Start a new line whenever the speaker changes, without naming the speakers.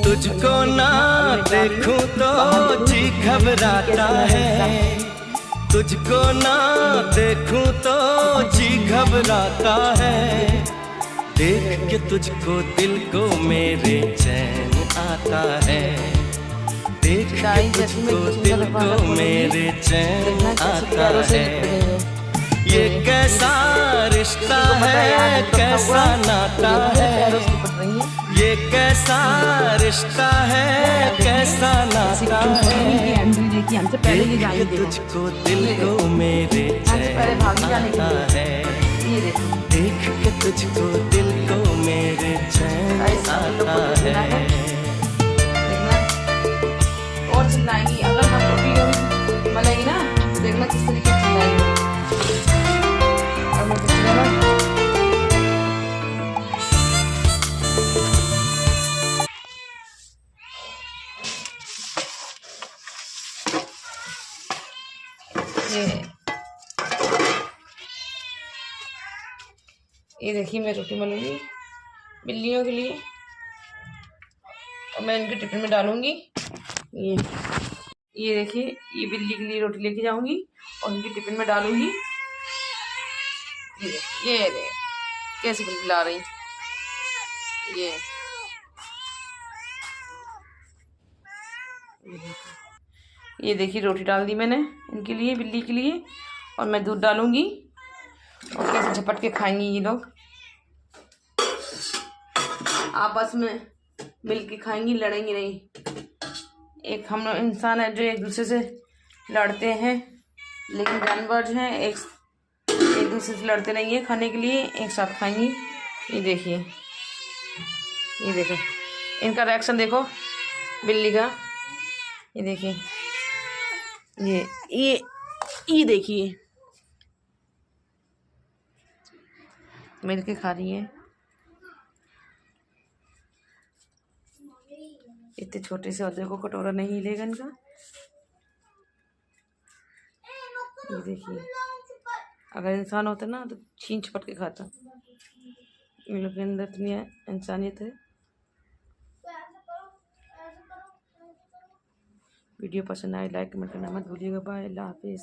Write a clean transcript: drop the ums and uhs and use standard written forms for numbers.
तुझको ना देखूं तो जी घबराता है, तुझको ना देखूं तो जी घबराता है। देख के तुझको दिल को मेरे चैन आता है, देख के तुझको दिल को मेरे चैन आता है। ये कैसा रिश्ता है, कैसा नाता है, ये कैसा रिश्ता है, कैसा नाता है। देख के तुझको दिल को मेरे चैन आता है, देख के तुझको दिल को मेरे चैन आता है।
और चिल्लाएंगी अगर हम कभी मनाएंगी ना तो देखना किस तरीके से चिल्लाएंगी। और मैं ये देखिए मैं रोटी बनूंगी बिल्लियों के लिए और मैं इनके टिफिन में डालूंगी। ये देखिए ये बिल्ली के लिए रोटी लेके जाऊंगी और इनके टिफिन में डालूंगी। ये देख कैसी बिल्ली ला रही ये देखिए रोटी डाल दी मैंने इनके लिए बिल्ली के लिए और मैं दूध डालूंगी और कैसे झपट के खाएंगी ये लोग आपस में मिल के खाएंगी, लड़ेंगी नहीं। एक हम लोग इंसान है जो एक दूसरे से लड़ते हैं, लेकिन जानवर जो हैं एक दूसरे से लड़ते नहीं है, खाने के लिए एक साथ खाएंगी। ये देखिए ये देखो इनका रिएक्शन देखो बिल्ली का। ये देखिए ये देखिए मिल के खा रही है। इतने छोटे से औदे को कटोरा नहीं हिलेगा इनका। ये देखिए अगर इंसान होता ना तो छीन छपट के खाता। इन लोग के अंदर इतनी इंसानियत है। वीडियो पसंद आए लाइक कमेंट करना मत भूलिएगा। बाय, अल्लाह हाफिज़।